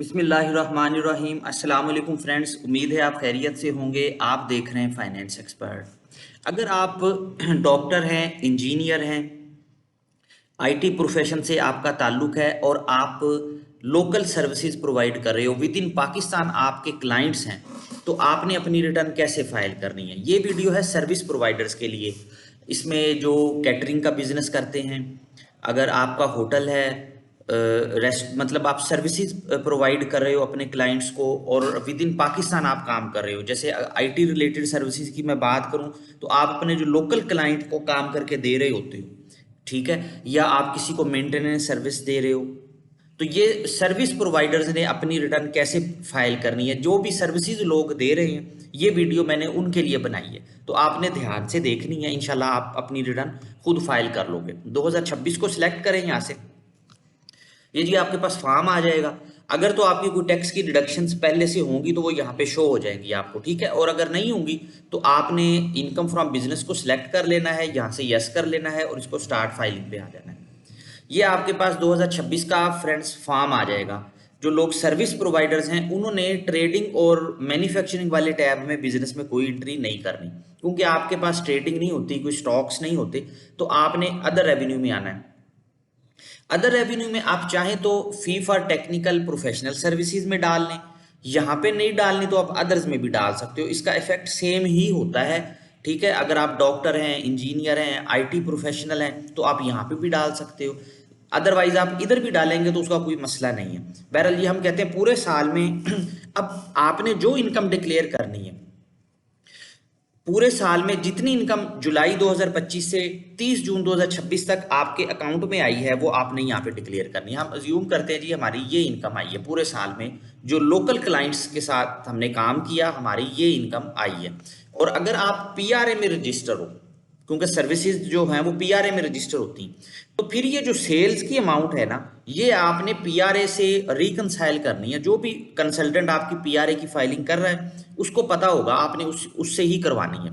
बिस्मिल्लाहिर्रहमानिर्रहीम। अस्सलाम वालेकुम फ्रेंड्स, उम्मीद है आप खैरियत से होंगे। आप देख रहे हैं फाइनेंस एक्सपर्ट। अगर आप डॉक्टर हैं, इंजीनियर हैं, आईटी प्रोफेशन से आपका ताल्लुक है और आप लोकल सर्विसेज प्रोवाइड कर रहे हो विद इन पाकिस्तान, आपके क्लाइंट्स हैं, तो आपने अपनी रिटर्न कैसे फाइल करनी है। ये वीडियो है सर्विस प्रोवाइडर्स के लिए। इसमें जो कैटरिंग का बिजनेस करते हैं, अगर आपका होटल है, रेस्ट मतलब आप सर्विसेज प्रोवाइड कर रहे हो अपने क्लाइंट्स को और विद इन पाकिस्तान आप काम कर रहे हो, जैसे आईटी रिलेटेड सर्विसेज की मैं बात करूं तो आप अपने जो लोकल क्लाइंट को काम करके दे रहे होते हो, ठीक है, या आप किसी को मेंटेनेंस सर्विस दे रहे हो, तो ये सर्विस प्रोवाइडर्स ने अपनी रिटर्न कैसे फाइल करनी है। जो भी सर्विसेज लोग दे रहे हैं, ये वीडियो मैंने उनके लिए बनाई है, तो आपने ध्यान से देखनी है। इंशाल्लाह आप अपनी रिटर्न खुद फाइल कर लोगे। 2026 को सिलेक्ट करें यहाँ से, ये जी आपके पास फॉर्म आ जाएगा। अगर तो आपकी कोई टैक्स की डिडक्शंस पहले से होंगी तो वो यहाँ पे शो हो जाएंगी आपको, ठीक है। और अगर नहीं होंगी तो आपने इनकम फ्रॉम बिजनेस को सिलेक्ट कर लेना है, यहाँ से यस कर लेना है और इसको स्टार्ट फाइलिंग पे आ जाना है। ये आपके पास 2026 का फ्रेंड्स फॉर्म आ जाएगा। जो लोग सर्विस प्रोवाइडर्स हैं उन्होंने ट्रेडिंग और मैन्युफैक्चरिंग वाले टैब में बिजनेस में कोई एंट्री नहीं करनी, क्योंकि आपके पास ट्रेडिंग नहीं होती, कोई स्टॉक्स नहीं होते, तो आपने अदर रेवेन्यू में आना है। अदर रेवेन्यू में आप चाहें तो fee for technical professional services में डाल लें, यहाँ पे नहीं डालनी तो आप अदर्स में भी डाल सकते हो, इसका इफेक्ट सेम ही होता है, ठीक है। अगर आप डॉक्टर हैं, इंजीनियर हैं, आईटी प्रोफेशनल हैं तो आप यहाँ पे भी डाल सकते हो, अदरवाइज आप इधर भी डालेंगे तो उसका कोई मसला नहीं है। बहरहाल ये हम कहते हैं पूरे साल में अब आपने जो इनकम डिक्लेयर करनी है, पूरे साल में जितनी इनकम जुलाई 2025 से 30 जून 2026 तक आपके अकाउंट में आई है, वो आपने यहाँ पे डिक्लेयर करनी है। हम अज्यूम करते हैं जी हमारी ये इनकम आई है पूरे साल में, जो लोकल क्लाइंट्स के साथ हमने काम किया, हमारी ये इनकम आई है। और अगर आप पीआरए में रजिस्टर हो, क्योंकि सर्विसेज जो हैं वो पीआरए में रजिस्टर होती हैं, तो फिर ये जो सेल्स की अमाउंट है ना, ये आपने पीआरए से रिकंसाइल करनी है। जो भी कंसल्टेंट आपकी पीआरए की फाइलिंग कर रहा है उसको पता होगा, आपने उससे ही करवानी है।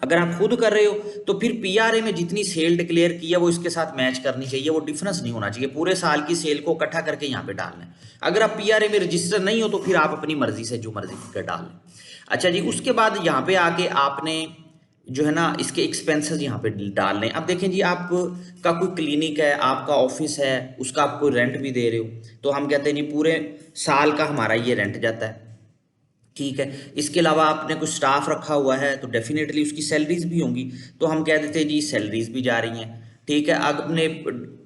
अगर आप खुद कर रहे हो तो फिर पीआरए में जितनी सेल डिक्लेयर की है वो इसके साथ मैच करनी चाहिए, वो डिफरेंस नहीं होना चाहिए। पूरे साल की सेल को इकट्ठा करके यहाँ पे डालना है। अगर आप पीआरए में रजिस्टर नहीं हो तो फिर आप अपनी मर्जी से जो मर्जी कर डाल लें। अच्छा जी, उसके बाद यहाँ पे आके आपने जो है ना इसके एक्सपेंसेस यहाँ पे डाल लें। अब देखें जी, आपका कोई क्लिनिक है, आपका ऑफिस है, उसका आप कोई रेंट भी दे रहे हो, तो हम कहते हैं जी पूरे साल का हमारा ये रेंट जाता है, ठीक है। इसके अलावा आपने कुछ स्टाफ रखा हुआ है तो डेफिनेटली उसकी सैलरीज भी होंगी, तो हम कह देते हैं जी सैलरीज भी जा रही हैं, ठीक है। अपने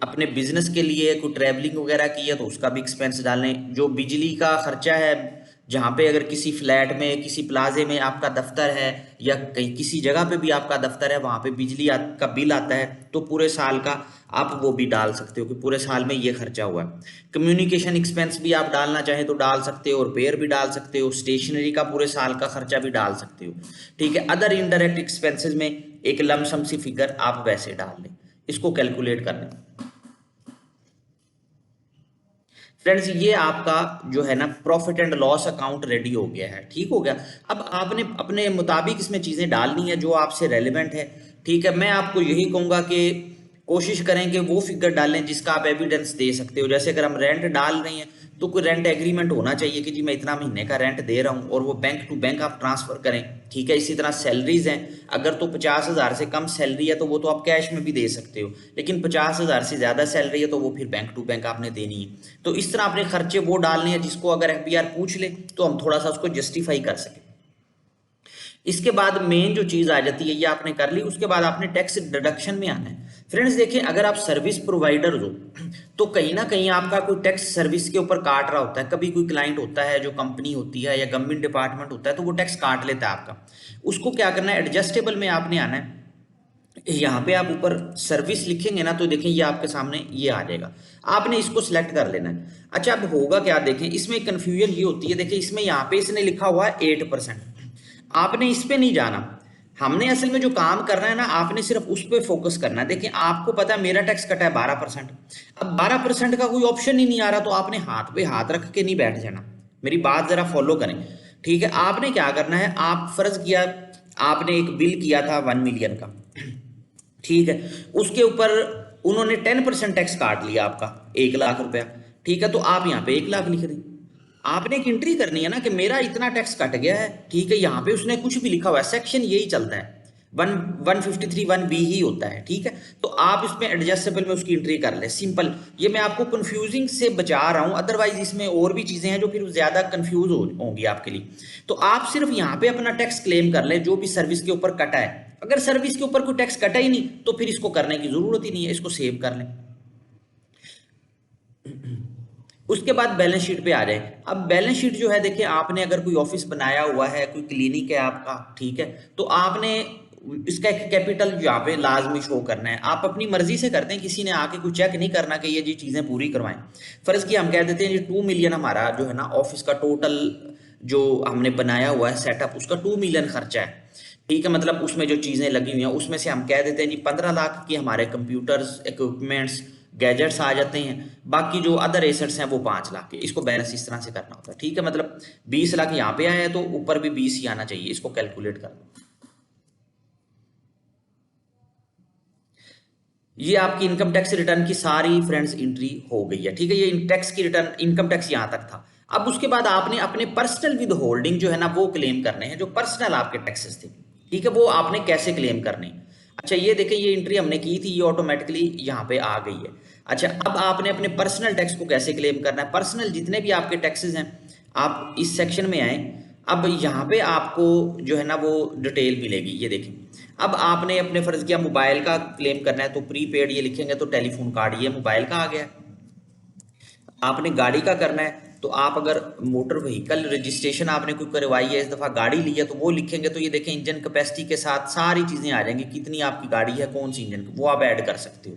अपने बिजनेस के लिए कोई ट्रैवलिंग वगैरह की है तो उसका भी एक्सपेंस डालें। जो बिजली का खर्चा है, जहाँ पे अगर किसी फ्लैट में, किसी प्लाजे में आपका दफ्तर है या कहीं किसी जगह पे भी आपका दफ्तर है, वहाँ पे बिजली का बिल आता है, तो पूरे साल का आप वो भी डाल सकते हो कि पूरे साल में ये खर्चा हुआ है। कम्युनिकेशन एक्सपेंस भी आप डालना चाहें तो डाल सकते हो, और रिपेयर भी डाल सकते हो, स्टेशनरी का पूरे साल का खर्चा भी डाल सकते हो, ठीक है। अदर इनडायरेक्ट एक्सपेंसेस में एक लमसम सी फिगर आप वैसे डाल लें, इसको कैलकुलेट कर लें। फ्रेंड्स, ये आपका जो है ना profit and loss account ready हो गया है, ठीक हो गया। अब आपने अपने मुताबिक इसमें चीज़ें डालनी है जो आपसे रेलिवेंट है, ठीक है। मैं आपको यही कहूँगा कि कोशिश करें कि वो फिगर डालें जिसका आप एविडेंस दे सकते हो। जैसे अगर हम रेंट डाल रहे हैं तो कोई रेंट एग्रीमेंट होना चाहिए कि जी मैं इतना महीने का रेंट दे रहा हूँ, और वो बैंक टू बैंक आप ट्रांसफर करें, ठीक है। इसी तरह सैलरीज हैं, अगर तो 50,000 से कम सैलरी है तो वो तो आप कैश में भी दे सकते हो, लेकिन 50,000 से ज़्यादा सैलरी है तो वो फिर बैंक टू बैंक आपने देनी है। तो इस तरह अपने खर्चे वो डालने हैं जिसको अगर एफबीआर पूछ ले तो हम थोड़ा सा उसको जस्टिफाई कर सकें। इसके बाद मेन जो चीज आ जाती है ये आपने कर ली, उसके बाद आपने टैक्स डिडक्शन में आना है। फ्रेंड्स देखिए, अगर आप सर्विस प्रोवाइडर हो तो कहीं ना कहीं आपका कोई टैक्स सर्विस के ऊपर काट रहा होता है। कभी कोई क्लाइंट होता है, जो कंपनी होती है या गवर्नमेंट डिपार्टमेंट होता है, तो वो टैक्स काट लेता है आपका। उसको क्या करना है, एडजस्टेबल में आपने आना है। यहाँ पे आप ऊपर सर्विस लिखेंगे ना तो देखें ये आपके सामने ये आ जाएगा, आपने इसको सिलेक्ट कर लेना है। अच्छा, अब होगा क्या, देखें इसमें कंफ्यूजन ये होती है। देखिए इसमें यहाँ पे इसने लिखा हुआ है 8%, आपने इस पे नहीं जाना। हमने असल में जो काम करना है ना, आपने सिर्फ उस पे फोकस करना है। देखिए आपको पता है मेरा टैक्स कटा है 12%, अब 12% का कोई ऑप्शन ही नहीं आ रहा, तो आपने हाथ पे हाथ रख के नहीं बैठ जाना। मेरी बात जरा फॉलो करें, ठीक है। आपने क्या करना है, आप फर्ज किया आपने एक बिल किया था 1 मिलियन का, ठीक है, उसके ऊपर उन्होंने 10% टैक्स काट लिया आपका, 1 लाख रुपया, ठीक है, तो आप यहाँ पे 1 लाख लिख दें। आपने एक एंट्री करनी है ना कि मेरा इतना टैक्स कट गया है, ठीक है, यहाँ पे उसने कुछ भी लिखा हुआ है, सेक्शन यही चलता है, 153(1)(b) ही होता है, ठीक है। तो आप इसमें एडजस्टेबल में उसकी एंट्री कर ले, सिंपल। ये मैं आपको कंफ्यूजिंग से बचा रहा हूं, अदरवाइज इसमें और भी चीजें हैं जो फिर ज्यादा कंफ्यूज होंगी आपके लिए। तो आप सिर्फ यहाँ पे अपना टैक्स क्लेम कर ले जो भी सर्विस के ऊपर कटा है। अगर सर्विस के ऊपर कोई टैक्स कटा ही नहीं तो फिर इसको करने की जरूरत ही नहीं है, इसको सेव कर लें। उसके बाद बैलेंस शीट पे आ जाए। अब बैलेंस शीट जो है, देखिए आपने अगर कोई ऑफिस बनाया हुआ है, कोई क्लिनिक है आपका, ठीक है, तो आपने इसका एक कैपिटल यहाँ पे लाजमी शो करना है। आप अपनी मर्जी से करते हैं, किसी ने आके कोई चेक नहीं करना कि ये जी चीजें पूरी करवाएं। फर्ज की हम कह देते हैं ये 2 मिलियन हमारा जो है ना ऑफिस का टोटल जो हमने बनाया हुआ है सेटअप, उसका 2 मिलियन खर्चा है, ठीक है। मतलब उसमें जो चीजें लगी हुई हैं उसमें से हम कह देते हैं जी 15 लाख की हमारे कंप्यूटर्स, इक्विपमेंट्स, गैजेट्स आ जाते हैं। बाकी जो अदर एसेट्स हैं वो 5 लाख के। इसको बैलेंस इस तरह से करना होता है, ठीक है। मतलब 20 लाख यहाँ पे आया है तो ऊपर भी 20 ही आना चाहिए। इसको कैलकुलेट कर लो। ये आपकी इनकम टैक्स रिटर्न की सारी फ्रेंड्स एंट्री हो गई है, ठीक है। ये टैक्स की रिटर्न, इनकम टैक्स यहां तक था। अब उसके बाद आपने अपने पर्सनल विद होल्डिंग जो है ना वो क्लेम करने हैं, जो पर्सनल आपके टैक्सेस थे, ठीक है, वो आपने कैसे क्लेम करने। अच्छा ये देखें, ये एंट्री हमने की थी, ये ऑटोमेटिकली यहाँ पे आ गई है। अच्छा अब आपने अपने पर्सनल टैक्स को कैसे क्लेम करना है। पर्सनल जितने भी आपके टैक्सेस हैं, आप इस सेक्शन में आए। अब यहाँ पे आपको जो है ना वो डिटेल मिलेगी, ये देखें। अब आपने अपने फर्ज किया मोबाइल का क्लेम करना है तो प्रीपेड ये लिखेंगे तो टेलीफोन कार्ड, ये मोबाइल का आ गया। आपने गाड़ी का करना है तो आप अगर मोटर व्हीकल रजिस्ट्रेशन आपने कोई करवाई है, इस दफा गाड़ी ली है, तो वो लिखेंगे तो ये देखें इंजन कैपेसिटी के साथ सारी चीजें आ जाएंगी, कितनी आपकी गाड़ी है, कौन सी इंजन, वो आप ऐड कर सकते हो,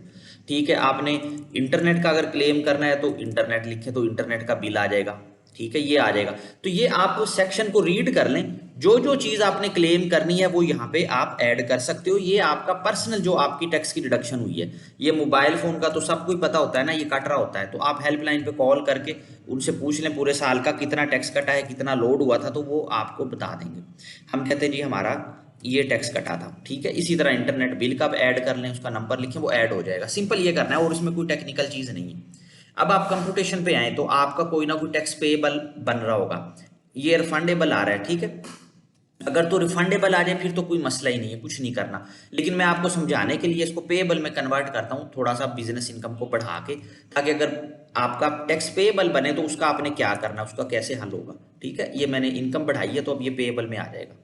ठीक है। आपने इंटरनेट का अगर क्लेम करना है तो इंटरनेट लिखे तो इंटरनेट का बिल आ जाएगा, ठीक है, ये आ जाएगा। तो ये आप सेक्शन को रीड कर लें, जो जो चीज आपने क्लेम करनी है वो यहाँ पे आप ऐड कर सकते हो। ये आपका पर्सनल जो आपकी टैक्स की डिडक्शन हुई है। ये मोबाइल फोन का तो सबको ही पता होता है ना, ये कट रहा होता है, तो आप हेल्पलाइन पे कॉल करके उनसे पूछ लें पूरे साल का कितना टैक्स कटा है, कितना लोड हुआ था, तो वो आपको बता देंगे। हम कहते हैं जी हमारा ये टैक्स कटा था, ठीक है। इसी तरह इंटरनेट बिल का आप ऐड कर लें, उसका नंबर लिखें, वो ऐड हो जाएगा। सिंपल ये करना है और इसमें कोई टेक्निकल चीज नहीं है। अब आप कंप्यूटेशन पे आए तो आपका कोई ना कोई टैक्स पेएबल बन रहा होगा, ये रिफंडेबल आ रहा है, ठीक है। अगर तो रिफंडेबल आ जाए फिर तो कोई मसला ही नहीं है, कुछ नहीं करना। लेकिन मैं आपको समझाने के लिए इसको पेएबल में कन्वर्ट करता हूँ थोड़ा सा बिजनेस इनकम को बढ़ा के, ताकि अगर आपका टैक्स पेएबल बने तो उसका आपने क्या करना, उसका कैसे हल होगा, ठीक है। ये मैंने इनकम बढ़ाई है तो अब ये पेएबल में आ जाएगा।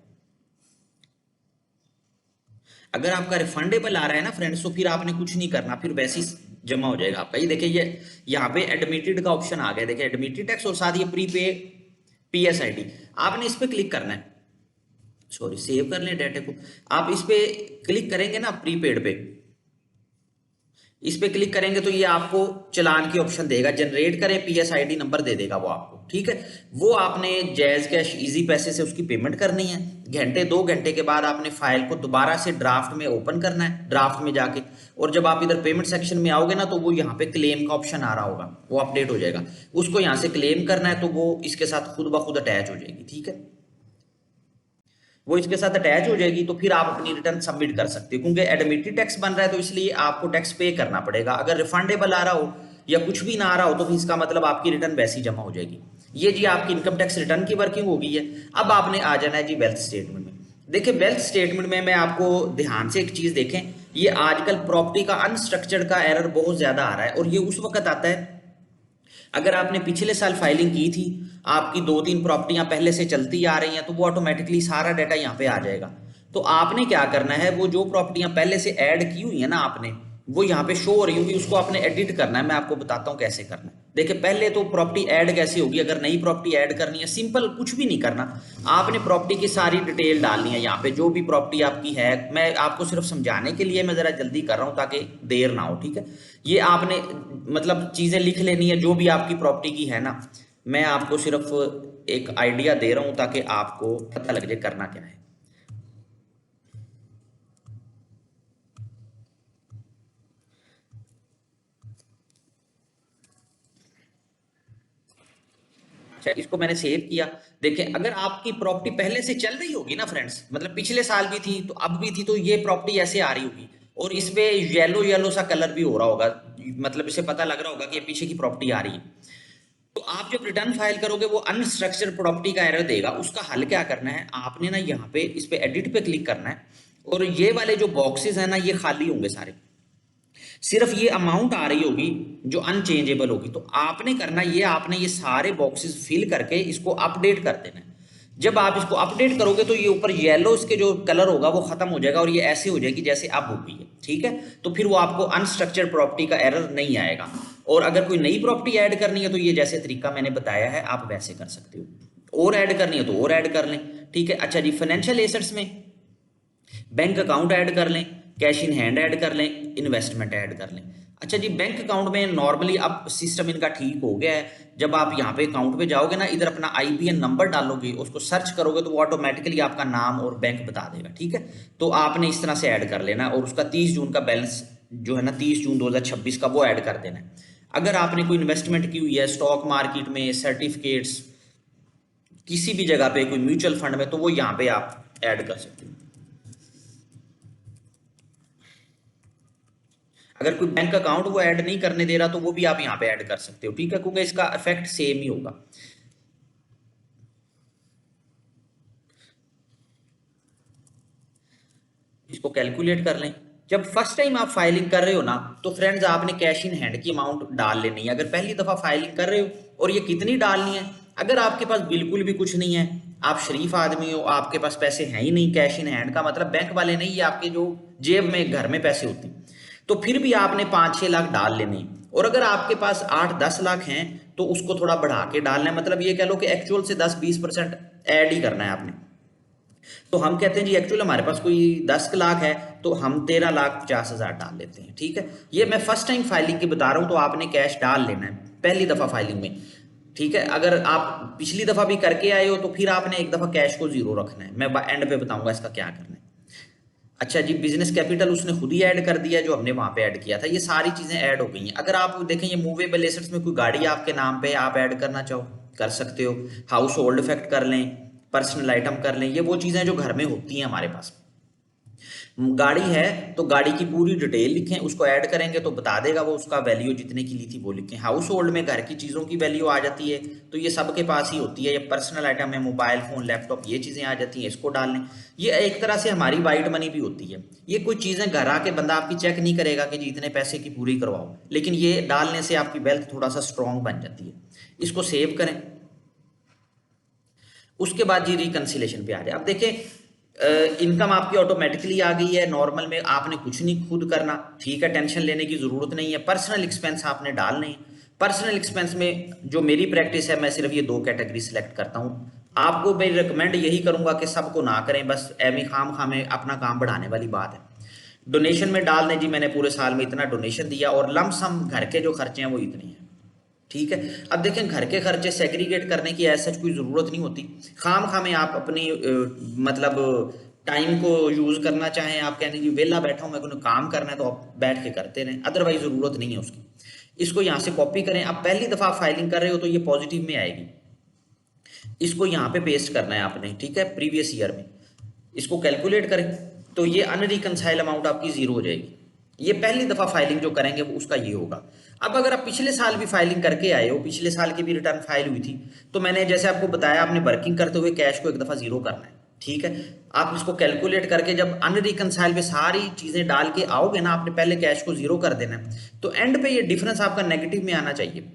अगर आपका रिफंडेबल आ रहा है ना फ्रेंड्स, तो फिर आपने कुछ नहीं करना, फिर वैसे ही जमा हो जाएगा आपका। ये देखिए, ये यहाँ पे एडमिटेड का ऑप्शन आ गया, देखिए एडमिटेड टैक्स और साथ ये प्रीपे PSID, आपने इस पे क्लिक करना है। सॉरी, सेव कर लें डाटा को। आप इस पे क्लिक करेंगे ना प्रीपेड पे, इस पे क्लिक करेंगे तो ये आपको चालान की ऑप्शन देगा, जनरेट करें PSID नंबर दे देगा वो आपको, ठीक है। वो आपने जैज कैश इजी पैसे से उसकी पेमेंट करनी है। घंटे 2 घंटे के बाद आपने फाइल को दोबारा से ड्राफ्ट में ओपन करना है, ड्राफ्ट में जाके, और जब आप इधर पेमेंट सेक्शन में आओगे ना तो वो यहाँ पे क्लेम का ऑप्शन आ रहा होगा, वो अपडेट हो जाएगा। उसको यहाँ से क्लेम करना है तो वो इसके साथ खुद ब खुद अटैच हो जाएगी, ठीक है। वो इसके साथ अटैच हो जाएगी तो फिर आप अपनी रिटर्न सबमिट कर सकते हो। क्योंकि एडमिटेड टैक्स बन रहा है तो इसलिए आपको टैक्स पे करना पड़ेगा। अगर रिफंडेबल आ रहा हो या कुछ भी ना आ रहा हो तो फिर इसका मतलब आपकी रिटर्न वैसे ही जमा हो जाएगी। ये जी आपकी इनकम टैक्स रिटर्न की वर्किंग हो गई है। अब आपने आ जाना है जी वेल्थ स्टेटमेंट में। देखिए वेल्थ स्टेटमेंट में मैं आपको ध्यान से एक चीज देखें, ये आजकल प्रॉपर्टी का अनस्ट्रक्चर्ड का एरर बहुत ज्यादा आ रहा है, और ये उस वक्त आता है अगर आपने पिछले साल फाइलिंग की थी, आपकी 2-3 प्रॉपर्टियां पहले से चलती आ रही हैं, तो वो ऑटोमेटिकली सारा डाटा यहाँ पे आ जाएगा। तो आपने क्या करना है, वो जो प्रॉपर्टियां पहले से ऐड की हुई है ना आपने, वो यहाँ पे शो हो रही होगी, उसको आपने एडिट करना है। मैं आपको बताता हूँ कैसे करना है। देखिए पहले तो प्रॉपर्टी ऐड कैसे होगी, अगर नई प्रॉपर्टी ऐड करनी है, सिंपल कुछ भी नहीं करना, आपने प्रॉपर्टी की सारी डिटेल डालनी है यहाँ पे, जो भी प्रॉपर्टी आपकी है। मैं आपको सिर्फ समझाने के लिए मैं जरा जल्दी कर रहा हूँ ताकि देर ना हो, ठीक है। ये आपने मतलब चीजें लिख लेनी है जो भी आपकी प्रॉपर्टी की है ना। मैं आपको सिर्फ एक आइडिया दे रहा हूं ताकि आपको पता लग जाए करना क्या है। अच्छा इसको मैंने सेव किया। देखें अगर आपकी प्रॉपर्टी पहले से चल रही होगी ना फ्रेंड्स, मतलब पिछले साल भी थी तो अब भी थी, तो ये प्रॉपर्टी ऐसे आ रही होगी और इस पे येलो येलो सा कलर भी हो रहा होगा, मतलब इसे पता लग रहा होगा कि ये पीछे की प्रॉपर्टी आ रही है। तो आप जब रिटर्न फाइल करोगे वो अनस्ट्रक्चर्ड प्रॉपर्टी का एरर देगा, उसका हल क्या करना है, आपने ना यहाँ पे इस पे एडिट पे क्लिक करना है और ये वाले जो बॉक्सेस है ना ये खाली होंगे सारे, सिर्फ ये अमाउंट आ रही होगी जो अनचेंजेबल होगी। तो आपने करना ये, आपने ये सारे बॉक्सेस फिल करके इसको अपडेट कर देना है। जब आप इसको अपडेट करोगे तो ये ऊपर येलो इसके जो कलर होगा वो खत्म हो जाएगा और ये ऐसे हो जाएगी जैसे अब हो गई है, ठीक है। तो फिर वो आपको अनस्ट्रक्चर्ड प्रॉपर्टी का एरर नहीं आएगा। और अगर कोई नई प्रॉपर्टी ऐड करनी है तो ये जैसे तरीका मैंने बताया है आप वैसे कर सकते हो, और ऐड करनी है तो और ऐड कर लें, ठीक है। अच्छा जी, फाइनेंशियल एसेट्स में बैंक अकाउंट ऐड कर लें, कैश इन हैंड ऐड कर लें, इन्वेस्टमेंट ऐड कर लें। अच्छा जी, बैंक अकाउंट में नॉर्मली अब सिस्टम इनका ठीक हो गया है, जब आप यहाँ पे अकाउंट पे जाओगे ना, इधर अपना आईबीएन नंबर डालोगे, उसको सर्च करोगे तो वो ऑटोमेटिकली आपका नाम और बैंक बता देगा, ठीक है। तो आपने इस तरह से ऐड कर लेना और उसका 30 जून का बैलेंस जो है ना 30 जून 2026 का वो ऐड कर देना है। अगर आपने कोई इन्वेस्टमेंट की हुई है स्टॉक मार्केट में, सर्टिफिकेट्स, किसी भी जगह पे कोई म्यूचुअल फंड में, तो वो यहाँ पे आप ऐड कर सकते हो। अगर कोई बैंक अकाउंट वो ऐड नहीं करने दे रहा तो वो भी आप यहाँ पे ऐड कर सकते हो, ठीक है, क्योंकि इसका इफेक्ट सेम ही होगा। इसको कैलकुलेट कर लें। जब फर्स्ट टाइम आप फाइलिंग कर रहे हो ना तो फ्रेंड्स आपने कैश इन हैंड की अमाउंट डाल लेनी है। अगर पहली दफा फाइलिंग कर रहे हो, और ये कितनी डालनी है, अगर आपके पास बिल्कुल भी कुछ नहीं है, आप शरीफ आदमी हो, आपके पास पैसे हैं ही नहीं, कैश इन हैंड का मतलब बैंक वाले नहीं, ये आपके जो जेब में घर में पैसे होते हैं, तो फिर भी आपने 5-6 लाख डाल लेने हैं। और अगर आपके पास 8-10 लाख हैं तो उसको थोड़ा बढ़ा के डालना है, मतलब ये कह लो कि एक्चुअल से 10-20% ऐड ही करना है आपने। तो हम कहते हैं जी एक्चुअल हमारे पास कोई 10 लाख है तो हम 13,50,000 डाल लेते हैं, ठीक है। ये मैं फर्स्ट टाइम फाइलिंग की बता रहा हूँ, तो आपने कैश डाल लेना है पहली दफा फाइलिंग में, ठीक है। अगर आप पिछली दफा भी करके आए हो तो फिर आपने एक दफा कैश को जीरो रखना है। मैं एंड पे बताऊंगा इसका क्या करना है। अच्छा जी, बिजनेस कैपिटल उसने खुद ही ऐड कर दिया जो हमने वहां पे ऐड किया था, ये सारी चीजें ऐड हो गई हैं। अगर आप देखें ये मूवेबल एसेट्स में कोई गाड़ी आपके नाम पे आप ऐड करना चाहो कर सकते हो, हाउस होल्ड इफेक्ट कर लें, पर्सनल आइटम कर लें, ये वो चीजें जो घर में होती हैं हमारे पास। गाड़ी है तो गाड़ी की पूरी डिटेल लिखें, उसको ऐड करेंगे तो बता देगा वो, उसका वैल्यू जितने की ली थी वो लिखें। हाउस होल्ड में घर की चीज़ों की वैल्यू आ जाती है, तो ये सबके पास ही होती है। ये पर्सनल आइटम है, मोबाइल फोन, लैपटॉप, ये चीज़ें आ जाती हैं, इसको डाल लें। ये एक तरह से हमारी वाइट मनी भी होती है। ये कोई चीज़ें घर आके बंदा आपकी चेक नहीं करेगा कि जी इतने पैसे की पूरी करवाओ, लेकिन ये डालने से आपकी वेल्थ थोड़ा सा स्ट्रॉन्ग बन जाती है। इसको सेव करें। उसके बाद जी रिकंसिलेशन पे आ जाए। अब देखें इनकम आपकी ऑटोमेटिकली आ गई है, नॉर्मल में आपने कुछ नहीं खुद करना, ठीक है, टेंशन लेने की जरूरत नहीं है। पर्सनल एक्सपेंस आपने डालने हैं। पर्सनल एक्सपेंस में जो मेरी प्रैक्टिस है, मैं सिर्फ ये 2 कैटेगरी सेलेक्ट करता हूँ। आपको मैं रिकमेंड यही करूंगा कि सबको ना करें, बस एमी खाम खामे अपना काम बढ़ाने वाली बात है। डोनेशन में डाल दें जी मैंने पूरे साल में इतना डोनेशन दिया, और लमसम घर के जो खर्चे हैं वो इतने हैं, ठीक है। अब देखें घर के खर्चे सेग्रीगेट करने की ऐसा कोई ज़रूरत नहीं होती। खाम खामे आप अपनी मतलब टाइम को यूज़ करना चाहें, आप कहने जी वेला बैठा हूँ मैं कोई काम करना है तो आप बैठ के करते रहें, अदरवाइज ज़रूरत नहीं है उसकी। इसको यहाँ से कॉपी करें। अब पहली दफ़ा फाइलिंग कर रहे हो तो ये पॉजिटिव में आएगी, इसको यहाँ पे पेस्ट करना है आपने, ठीक है, प्रीवियस ईयर में। इसको कैलकुलेट करें तो ये अनरिकंसाइल अमाउंट आपकी जीरो हो जाएगी। ये पहली दफा फाइलिंग जो करेंगे वो उसका ये होगा। अब अगर आप पिछले साल भी फाइलिंग करके आए हो, पिछले साल की भी रिटर्न फाइल हुई थी, तो मैंने जैसे आपको बताया आपने वर्किंग करते हुए कैश को एक दफा जीरो करना है, ठीक है। आप इसको कैलकुलेट करके जब अनरिकंसाइल पे सारी चीजें डाल के आओगे ना, आपने पहले कैश को जीरो कर देना है, तो एंड पे ये डिफरेंस आपका नेगेटिव में आना चाहिए।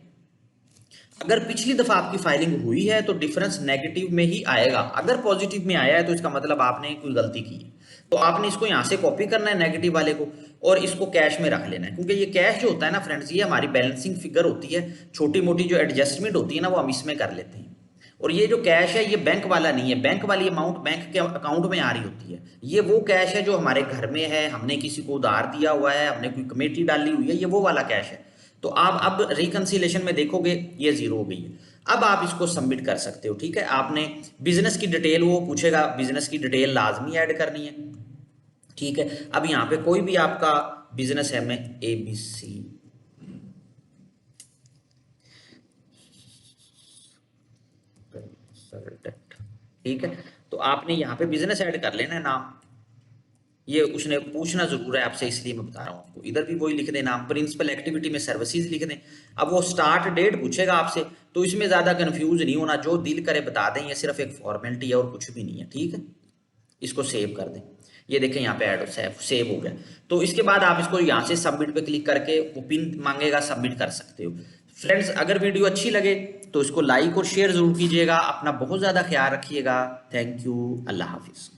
अगर पिछली दफा आपकी फाइलिंग हुई है तो डिफरेंस नेगेटिव में ही आएगा, अगर पॉजिटिव में आया है तो इसका मतलब आपने कोई गलती की है। तो आपने इसको यहाँ से कॉपी करना है नेगेटिव वाले को, और इसको कैश में रख लेना है, क्योंकि ये कैश जो होता है ना फ्रेंड्स, ये हमारी बैलेंसिंग फिगर होती है। छोटी मोटी जो एडजस्टमेंट होती है ना वो हम इसमें कर लेते हैं। और ये जो कैश है ये बैंक वाला नहीं है, बैंक वाली अमाउंट बैंक के अकाउंट में आ रही होती है। ये वो कैश है जो हमारे घर में है, हमने किसी को उधार दिया हुआ है, हमने कोई कमेटी डाली हुई है, ये वो वाला कैश है। तो आप अब रिकंसिलेशन में देखोगे ये जीरो हो गई है। अब आप इसको सबमिट कर सकते हो, ठीक है। आपने बिजनेस की डिटेल वो पूछेगा, बिजनेस की डिटेल लाजमी ऐड करनी है, ठीक है। अब यहाँ पे कोई भी आपका बिजनेस है, मैं ABC, ठीक है, तो आपने यहाँ पे बिजनेस ऐड कर लेना है नाम। ये उसने पूछना जरूर है आपसे, इसलिए मैं बता रहा हूँ आपको। इधर भी वही लिख दें नाम, प्रिंसिपल एक्टिविटी में सर्विसेज लिख दें। अब वो स्टार्ट डेट पूछेगा आपसे, तो इसमें ज़्यादा कंफ्यूज नहीं होना, जो दिल करे बता दें, ये सिर्फ एक फॉर्मेलिटी है और कुछ भी नहीं है, ठीक है। इसको सेव कर दें, ये देखें यहाँ पे ऐड सेव हो गया। तो इसके बाद आप इसको यहाँ से सबमिट पे क्लिक करके वो पिन मांगेगा, सबमिट कर सकते हो। फ्रेंड्स, अगर वीडियो अच्छी लगे तो इसको लाइक और शेयर जरूर कीजिएगा। अपना बहुत ज़्यादा ख्याल रखिएगा। Thank you. अल्लाह हाफिज़।